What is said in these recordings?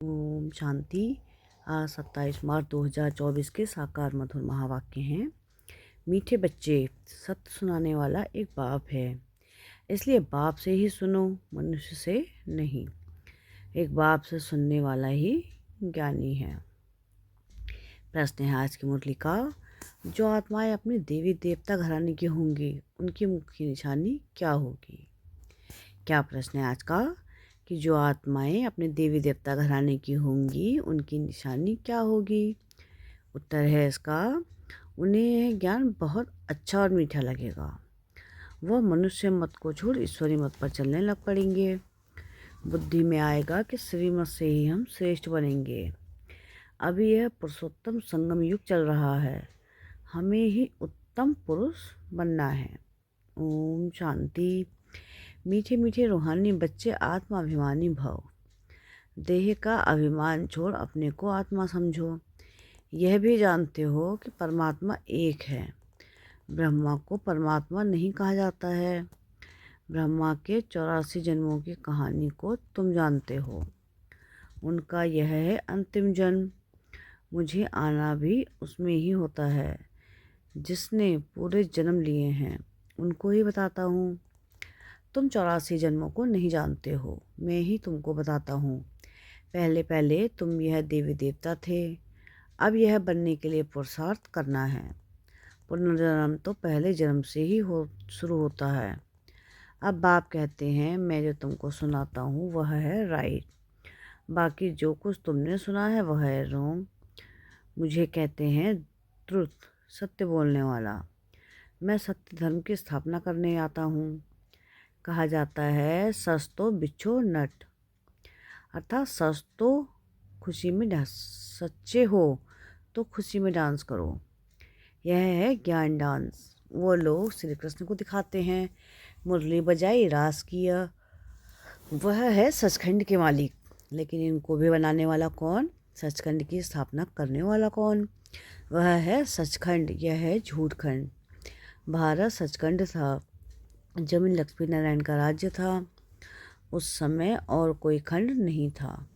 ओम शांति। आज 27 मार्च 2024 के साकार मधुर महावाक्य हैं। मीठे बच्चे, सत्य सुनाने वाला एक बाप है, इसलिए बाप से ही सुनो, मनुष्य से नहीं। एक बाप से सुनने वाला ही ज्ञानी है। प्रश्न है आज की मुरली का। जो आत्माएं अपने देवी देवता घराने की होंगी, उनकी मुख्य निशानी क्या होगी? क्या प्रश्न है आज का कि जो आत्माएं अपने देवी देवता घराने की होंगी, उनकी निशानी क्या होगी? उत्तर है इसका, उन्हें यह ज्ञान बहुत अच्छा और मीठा लगेगा। वह मनुष्य मत को छोड़ ईश्वरी मत पर चलने लग पड़ेंगे। बुद्धि में आएगा कि श्रीमत से ही हम श्रेष्ठ बनेंगे। अभी यह पुरुषोत्तम संगम युग चल रहा है, हमें ही उत्तम पुरुष बनना है। ओम शांति। मीठे मीठे रूहानी बच्चे, आत्माभिमानी भव। देह का अभिमान छोड़ अपने को आत्मा समझो। यह भी जानते हो कि परमात्मा एक है। ब्रह्मा को परमात्मा नहीं कहा जाता है। ब्रह्मा के 84 जन्मों की कहानी को तुम जानते हो। उनका यह है अंतिम जन्म। मुझे आना भी उसमें ही होता है। जिसने पूरे जन्म लिए हैं, उनको ही बताता हूँ। तुम 84 जन्मों को नहीं जानते हो, मैं ही तुमको बताता हूँ। पहले पहले तुम यह देवी देवता थे, अब यह बनने के लिए पुरुषार्थ करना है। पुनर्जन्म तो पहले जन्म से ही शुरू होता है। अब बाप कहते हैं, मैं जो तुमको सुनाता हूँ वह है राइट, बाकी जो कुछ तुमने सुना है वह है रॉन्ग। मुझे कहते हैं ट्रुथ, सत्य बोलने वाला। मैं सत्य धर्म की स्थापना करने आता हूँ। कहा जाता है सच तो बिच्छो नट, अर्थात सच तो खुशी में सच्चे हो तो खुशी में डांस करो। यह है ज्ञान डांस। वो लोग श्री कृष्ण को दिखाते हैं, मुरली बजाई, रास किया, वह है सचखंड के मालिक। लेकिन इनको भी बनाने वाला कौन? सचखंड की स्थापना करने वाला कौन? वह है सचखंड, यह है झूठखंड। भारत सचखंड था जब लक्ष्मी नारायण का राज्य था। उस समय और कोई खंड नहीं था।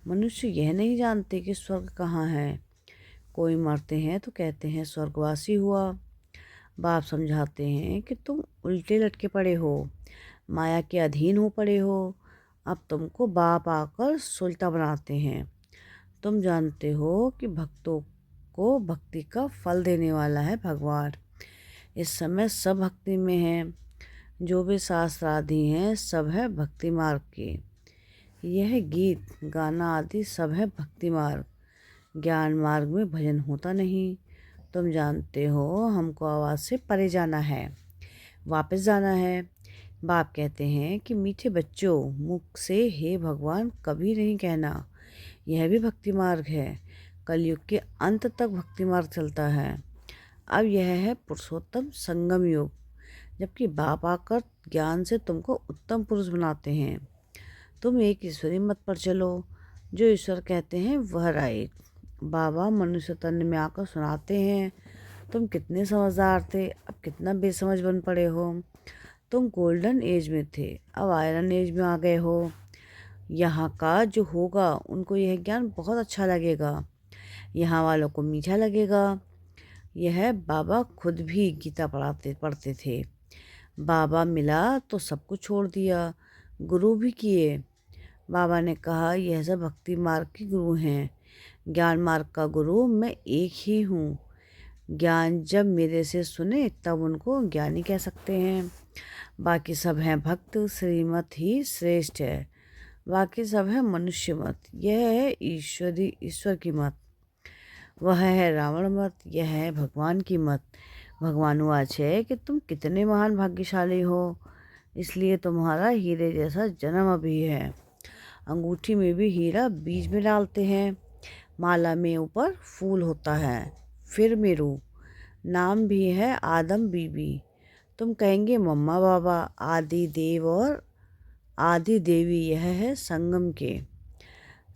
मनुष्य यह नहीं जानते कि स्वर्ग कहाँ है। कोई मरते हैं तो कहते हैं स्वर्गवासी हुआ। बाप समझाते हैं कि तुम उल्टे लटके पड़े हो, माया के अधीन हो पड़े हो। अब तुमको बाप आकर सुलटा बनाते हैं। तुम जानते हो कि भक्तों को भक्ति का फल देने वाला है भगवान। इस समय सब भक्ति में हैं। जो भी शास्त्रादि हैं सब है भक्ति मार्ग के। यह गीत गाना आदि सब है भक्ति मार्ग। ज्ञान मार्ग में भजन होता नहीं। तुम जानते हो हमको आवाज़ से परे जाना है, वापस जाना है। बाप कहते हैं कि मीठे बच्चों, मुख से हे भगवान कभी नहीं कहना। यह भी भक्ति मार्ग है। कलयुग के अंत तक भक्ति मार्ग चलता है। अब यह है पुरुषोत्तम संगम युग, जबकि बाप आकर ज्ञान से तुमको उत्तम पुरुष बनाते हैं। तुम एक ईश्वरी मत पर चलो, जो ईश्वर कहते हैं वह राइट। बाबा मनुष्य तन में आकर सुनाते हैं, तुम कितने समझदार थे, अब कितना बेसमझ बन पड़े हो। तुम गोल्डन एज में थे, अब आयरन एज में आ गए हो। यहाँ का जो होगा उनको यह ज्ञान बहुत अच्छा लगेगा, यहाँ वालों को मीठा लगेगा। यह बाबा खुद भी गीता पढ़ते थे। बाबा मिला तो सब कुछ छोड़ दिया, गुरु भी किए। बाबा ने कहा यह सब भक्ति मार्ग के गुरु हैं, ज्ञान मार्ग का गुरु मैं एक ही हूँ। ज्ञान जब मेरे से सुने तब उनको ज्ञानी कह सकते हैं। बाकी सब हैं भक्त, श्रीमत ही श्रेष्ठ है। बाकी सब है मनुष्य मत, यह है ईश्वर की मत। वह है रावण मत, यह है भगवान की मत। भगवान वाच है कि तुम कितने महान भाग्यशाली हो, इसलिए तुम्हारा हीरे जैसा जन्म अभी है। अंगूठी में भी हीरा बीज में डालते हैं, माला में ऊपर फूल होता है, फिर मेरू। नाम भी है आदम बीबी। तुम कहेंगे मम्मा बाबा, आदि देव और आदि देवी। यह है संगम के।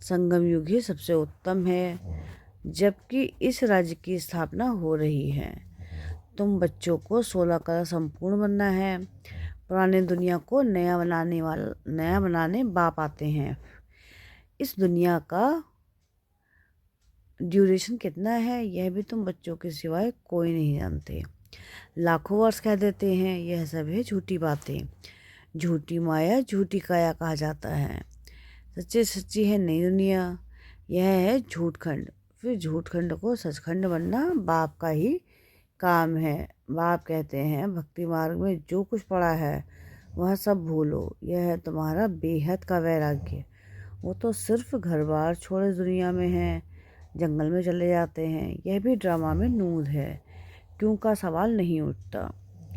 संगम युग ही सबसे उत्तम है, जबकि इस राज्य की स्थापना हो रही है। तुम बच्चों को 16 कला संपूर्ण बनना है। पुराने दुनिया को नया बनाने बाप आते हैं। इस दुनिया का ड्यूरेशन कितना है यह भी तुम बच्चों के सिवाय कोई नहीं जानते। लाखों वर्ष कह देते हैं, यह सब है झूठी बातें। झूठी माया झूठी काया कहा जाता है। सच्ची सच्ची है नई दुनिया, यह है झूठखंड। फिर झूठखंड को सचखंड बनना बाप का ही काम है। बाप कहते हैं भक्ति मार्ग में जो कुछ पड़ा है वह सब भूलो, यह है तुम्हारा बेहद का वैराग्य। वो तो सिर्फ घर बार छोड़ इस दुनिया में है, जंगल में चले जाते हैं। यह भी ड्रामा में नूद है, क्यों का सवाल नहीं उठता।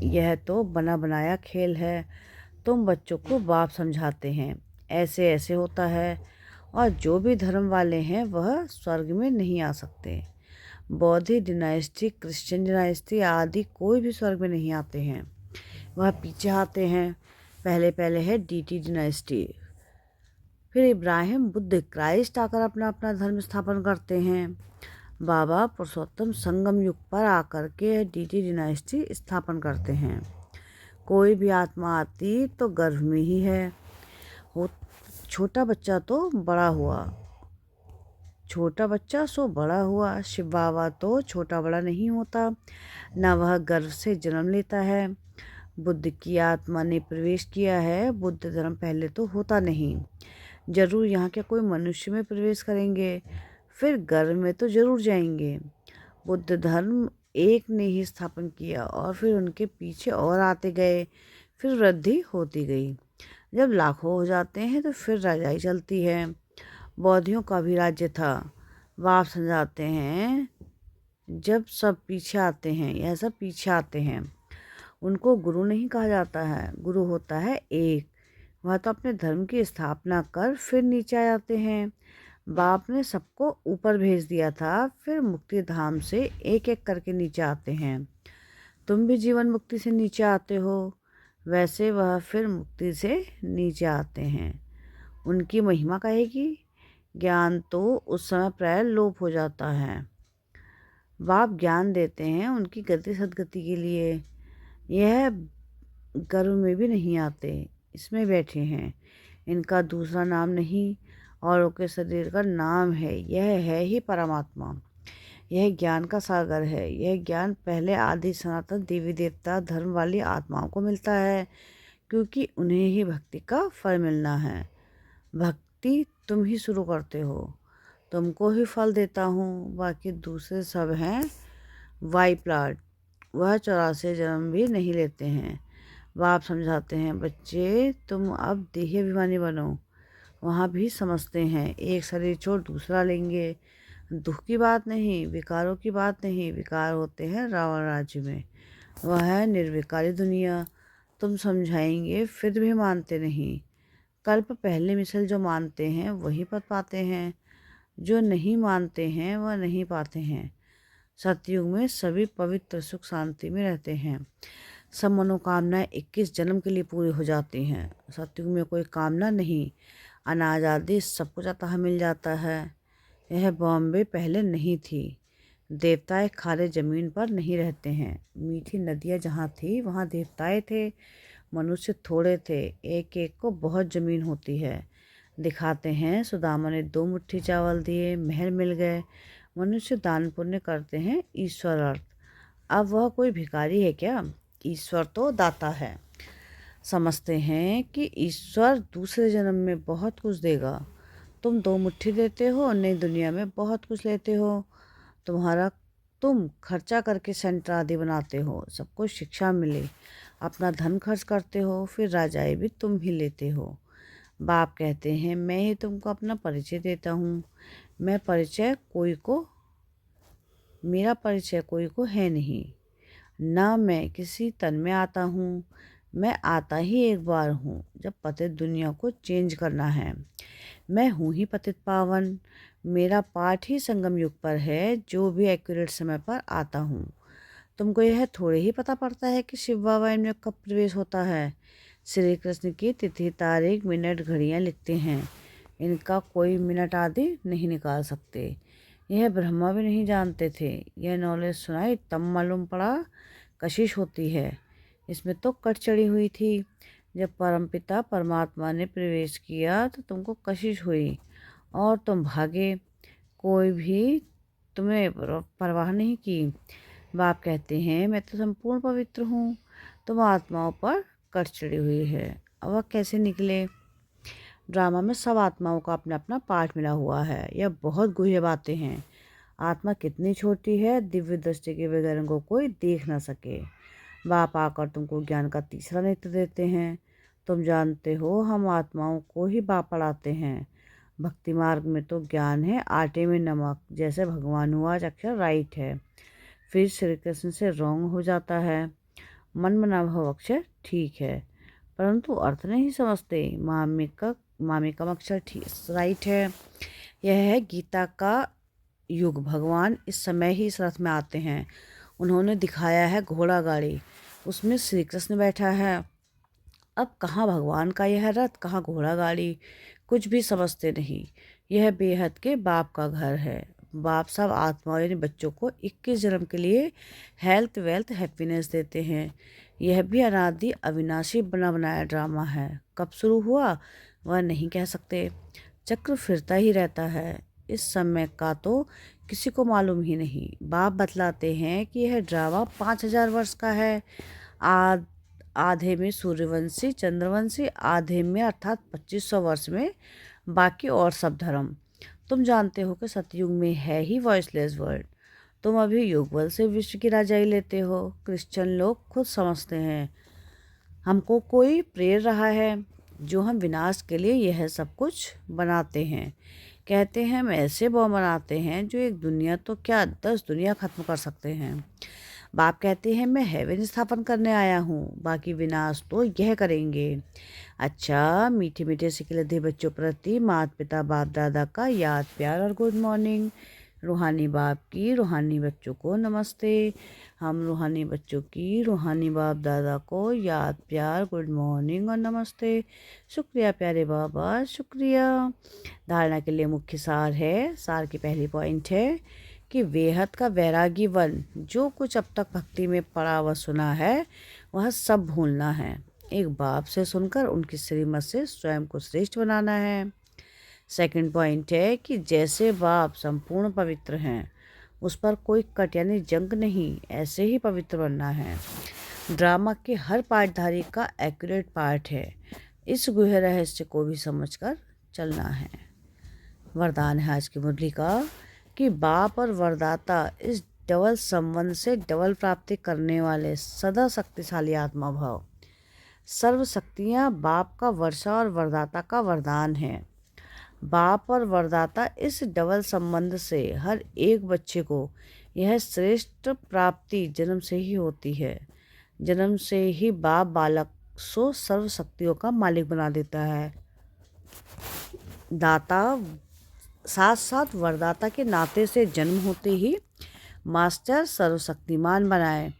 यह तो बना बनाया खेल है। तुम बच्चों को बाप समझाते हैं ऐसे ऐसे होता है, और जो भी धर्म वाले हैं वह स्वर्ग में नहीं आ सकते। बौद्ध डिनाइस्टी, क्रिश्चियन डिनाइस्टी आदि कोई भी स्वर्ग में नहीं आते हैं, वह पीछे आते हैं। पहले पहले है डीटी डिनाइस्टी, फिर इब्राहिम बुद्ध क्राइस्ट आकर अपना अपना धर्म स्थापन करते हैं। बाबा पुरुषोत्तम संगम युग पर आकर के डीटी डिनाइस्टी स्थापन करते हैं। कोई भी आत्मा आती तो गर्भ में ही है। हो छोटा बच्चा तो बड़ा हुआ, छोटा बच्चा सो बड़ा हुआ। शिव बाबा तो छोटा बड़ा नहीं होता, न वह गर्भ से जन्म लेता है। बुद्ध की आत्मा ने प्रवेश किया है। बुद्ध धर्म पहले तो होता नहीं, जरूर यहाँ के कोई मनुष्य में प्रवेश करेंगे, फिर गर्भ में तो जरूर जाएंगे। बुद्ध धर्म एक ने ही स्थापन किया और फिर उनके पीछे और आते गए, फिर वृद्धि होती गई। जब लाखों हो जाते हैं तो फिर राजाई चलती है। बौद्धियों का भी राज्य था। बाप समझाते हैं जब सब पीछे आते हैं, यह सब पीछे आते हैं, उनको गुरु नहीं कहा जाता है। गुरु होता है एक, वह तो अपने धर्म की स्थापना कर फिर नीचे आ जाते हैं। बाप ने सबको ऊपर भेज दिया था, फिर मुक्ति धाम से एक एक करके नीचे आते हैं। तुम भी जीवन मुक्ति से नीचे आते हो, वैसे वह फिर मुक्ति से नीचे आते हैं। उनकी महिमा कहेगी। ज्ञान तो उस समय प्राय लोप हो जाता है। बाप ज्ञान देते हैं उनकी गति सदगति के लिए। यह गर्भ में भी नहीं आते, इसमें बैठे हैं। इनका दूसरा नाम नहीं, औरों के शरीर का नाम है। यह है ही परमात्मा। यह ज्ञान का सागर है। यह ज्ञान पहले आदि सनातन देवी देवता धर्म वाली आत्माओं को मिलता है, क्योंकि उन्हें ही भक्ति का फल मिलना है। भक्ति तुम ही शुरू करते हो, तुमको ही फल देता हूँ। बाकी दूसरे सब हैं वाई प्लाट, वह 84 जन्म भी नहीं लेते हैं। बाप समझाते हैं बच्चे तुम अब देही अभिमानी बनो। वहाँ भी समझते हैं एक शरीर छोड़ दूसरा लेंगे। दुख की बात नहीं, विकारों की बात नहीं। विकार होते हैं रावण राज्य में, वह है निर्विकारी दुनिया। तुम समझाएंगे फिर भी मानते नहीं। कल्प पहले मिसल जो मानते हैं वही पद पाते हैं, जो नहीं मानते हैं वह नहीं पाते हैं। सतयुग में सभी पवित्र सुख शांति में रहते हैं। सब मनोकामनाएं 21 जन्म के लिए पूरी हो जाती हैं। सतयुग में कोई कामना नहीं, अनाज आदि सब कुछ अतः मिल जाता है। यह बॉम्बे पहले नहीं थी। देवताएं खारे जमीन पर नहीं रहते हैं। मीठी नदियाँ जहाँ थी वहाँ देवताएं थे। मनुष्य थोड़े थे, एक एक को बहुत जमीन होती है। दिखाते हैं सुदामा ने 2 मुट्ठी चावल दिए, महल मिल गए। मनुष्य दान पुण्य करते हैं ईश्वर अर्थ। अब वह कोई भिखारी है क्या? ईश्वर तो दाता है। समझते हैं कि ईश्वर दूसरे जन्म में बहुत कुछ देगा। तुम 2 मुट्ठी देते हो, नई दुनिया में बहुत कुछ लेते हो। तुम खर्चा करके सेंटर आदि बनाते हो, सबको शिक्षा मिले, अपना धन खर्च करते हो, फिर राजाएं भी तुम ही लेते हो। बाप कहते हैं मैं ही तुमको अपना परिचय देता हूँ। मेरा परिचय कोई को है नहीं। ना मैं किसी तन में आता हूँ, मैं आता ही एक बार हूँ जब पतित दुनिया को चेंज करना है। मैं हूँ ही पतित पावन। मेरा पाठ ही संगम युग पर है, जो भी एक्यूरेट समय पर आता हूँ। तुमको यह थोड़े ही पता पड़ता है कि शिव बाबा इनमें कब प्रवेश होता है। श्री कृष्ण की तिथि तारीख मिनट घड़ियाँ लिखते हैं, इनका कोई मिनट आदि नहीं निकाल सकते। यह ब्रह्मा भी नहीं जानते थे। यह नॉलेज सुनाई तब मालूम पड़ा कशिश होती है। इसमें तो कट चढ़ी हुई थी। जब परमपिता परमात्मा ने प्रवेश किया तो तुमको कशिश हुई, और तुम भागे, कोई भी तुम्हें परवाह नहीं की। बाप कहते हैं मैं तो संपूर्ण पवित्र हूँ, तुम आत्माओं पर कट चढ़ी हुई है। अब वह कैसे निकले? ड्रामा में सब आत्माओं का अपना अपना पार्ट मिला हुआ है। यह बहुत गूढ़ बातें हैं। आत्मा कितनी छोटी है, दिव्य दृष्टि के बगैर उनको कोई देख ना सके। बाप आकर तुमको ज्ञान का तीसरा नेत्र देते हैं। तुम जानते हो हम आत्माओं को ही बाप पढ़ाते हैं। भक्ति मार्ग में तो ज्ञान है आटे में नमक, जैसे भगवान हुआ आज अक्षर राइट है, फिर श्री कृष्ण से रॉन्ग हो जाता है। मन मना भव अक्षर ठीक है, परंतु अर्थ नहीं समझते। मामिकम अक्षर ठीक राइट है। यह है गीता का युग। भगवान इस समय ही इस रथ में आते हैं। उन्होंने दिखाया है घोड़ा गाड़ी, उसमें श्री कृष्ण बैठा है। अब कहाँ भगवान का यह रथ, कहाँ घोड़ा गाड़ी, कुछ भी समझते नहीं। यह बेहद के बाप का घर है। बाप सब आत्माओं यानी बच्चों को 21 जन्म के लिए हेल्थ वेल्थ हैप्पीनेस देते हैं। यह भी अनादि अविनाशी बना बनाया ड्रामा है। कब शुरू हुआ वह नहीं कह सकते। चक्र फिरता ही रहता है। इस समय का तो किसी को मालूम ही नहीं। बाप बतलाते हैं कि यह ड्रामा 5000 वर्ष का है। आधे में सूर्यवंशी चंद्रवंशी, आधे में अर्थात 2500 वर्ष में बाकी और सब धर्म। तुम जानते हो कि सतयुग में है ही वॉइसलेस वर्ल्ड। तुम अभी युगबल से विश्व की राजाई लेते हो। क्रिश्चियन लोग खुद समझते हैं हमको कोई प्रेर रहा है, जो हम विनाश के लिए यह सब कुछ बनाते हैं। कहते हैं हम ऐसे बॉम्ब बनाते हैं जो एक दुनिया तो क्या 10 दुनिया खत्म कर सकते हैं। बाप कहते हैं मैं हेवन स्थापन करने आया हूँ, बाकी विनाश तो यह करेंगे। अच्छा, मीठे मीठे सिखलते बच्चों प्रति माता पिता बाप दादा का याद प्यार और गुड मॉर्निंग। रूहानी बाप की रूहानी बच्चों को नमस्ते। हम रूहानी बच्चों की रूहानी बाप दादा को याद प्यार गुड मॉर्निंग और नमस्ते। शुक्रिया प्यारे बाबा, शुक्रिया। धारणा के लिए मुख्य सार है। सार की पहली पॉइंट है कि बेहद का वैरागी वन जो कुछ अब तक भक्ति में पढ़ा व सुना है वह सब भूलना है। एक बाप से सुनकर उनकी श्रीमत से स्वयं को श्रेष्ठ बनाना है। सेकंड पॉइंट है कि जैसे बाप संपूर्ण पवित्र हैं, उस पर कोई कट यानी जंग नहीं, ऐसे ही पवित्र बनना है। ड्रामा के हर पार्टधारी का एक्यूरेट पार्ट है। इस गुह्य रहस्य को भी समझकर चलना है। वरदान है आज की मुरली का कि बाप और वरदाता इस डबल संबंध से डबल प्राप्ति करने वाले सदा शक्तिशाली आत्मा भाव। सर्व शक्तियाँ बाप का वर्षा और वरदाता का वरदान है। बाप और वरदाता इस डबल संबंध से हर एक बच्चे को यह श्रेष्ठ प्राप्ति जन्म से ही होती है। जन्म से ही बाप बालक को सर्व शक्तियों का मालिक बना देता है। दाता साथ साथ वरदाता के नाते से जन्म होते ही मास्टर सर्वशक्तिमान बनाए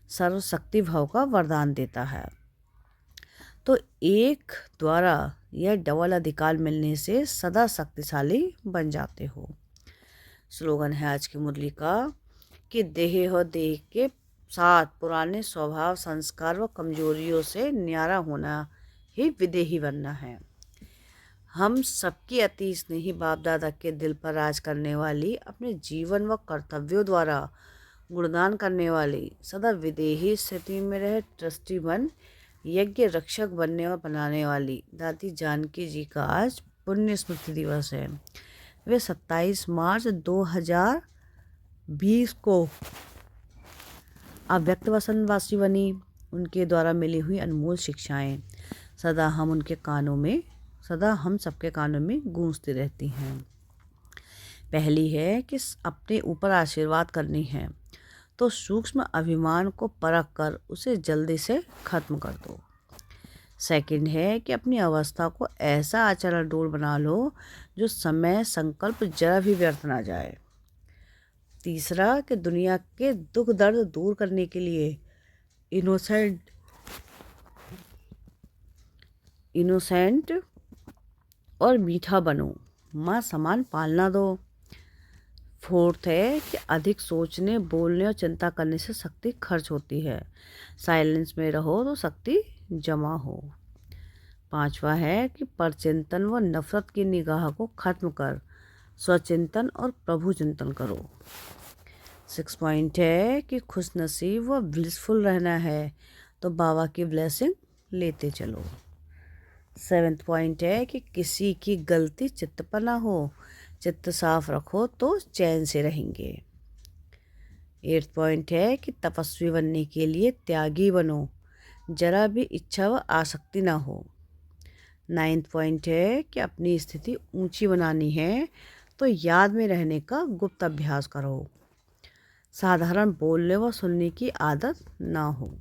सर्वशक्ति भाव का वरदान देता है। तो एक द्वारा यह डबल अधिकार मिलने से सदा शक्तिशाली बन जाते हो। स्लोगन है आज की मुरली का कि देह हो देह के साथ पुराने स्वभाव संस्कार व कमजोरियों से न्यारा होना ही विदेही बनना है। हम सबकी अति स्नेही बाप दादा के दिल पर राज करने वाली, अपने जीवन व कर्तव्यों द्वारा गुणगान करने वाली, सदा विदेही स्थिति में रहे ट्रस्टी बन यज्ञ रक्षक बनने और बनाने वाली दादी जानकी जी का आज पुण्य स्मृति दिवस है। वे 27 मार्च 2020 को अव्यक्त वसनवासी बनी। उनके द्वारा मिली हुई अनमोल शिक्षाएं सदा हम सबके कानों में गूंजती रहती हैं। पहली है कि अपने ऊपर आशीर्वाद करनी है तो सूक्ष्म अभिमान को परख कर उसे जल्दी से खत्म कर दो। सेकंड है कि अपनी अवस्था को ऐसा आचरण डोल बना लो जो समय संकल्प जरा भी व्यर्थ ना जाए। तीसरा कि दुनिया के दुख दर्द दूर करने के लिए इनोसेंट और मीठा बनो, माँ समान पालना दो। फोर्थ है कि अधिक सोचने बोलने और चिंता करने से शक्ति खर्च होती है। साइलेंस में रहो तो शक्ति जमा हो। 5वां है कि परचिंतन व नफरत की निगाह को खत्म कर स्वचिंतन और प्रभु चिंतन करो। 6 पॉइंट है कि खुश नसीब व ब्लिसफुल रहना है तो बाबा की ब्लेसिंग लेते चलो। 7 पॉइंट है कि किसी की गलती चित्त पर ना हो, चित्त साफ रखो तो चैन से रहेंगे। 8 पॉइंट है कि तपस्वी बनने के लिए त्यागी बनो, जरा भी इच्छा व आसक्ति ना हो। 9 पॉइंट है कि अपनी स्थिति ऊंची बनानी है तो याद में रहने का गुप्त अभ्यास करो, साधारण बोलने व सुनने की आदत ना हो।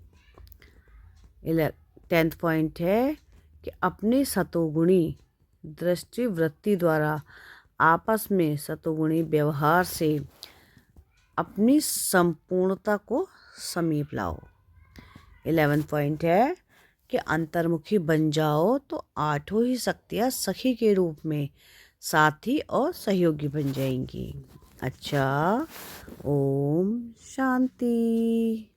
10 पॉइंट है कि अपनी सतोगुणी दृष्टि वृत्ति द्वारा आपस में सतोगुणी व्यवहार से अपनी संपूर्णता को समीप लाओ। 11 पॉइंट है कि अंतर्मुखी बन जाओ तो 8 ही शक्तियाँ सखी के रूप में साथी और सहयोगी बन जाएंगी। अच्छा, ओम शांति।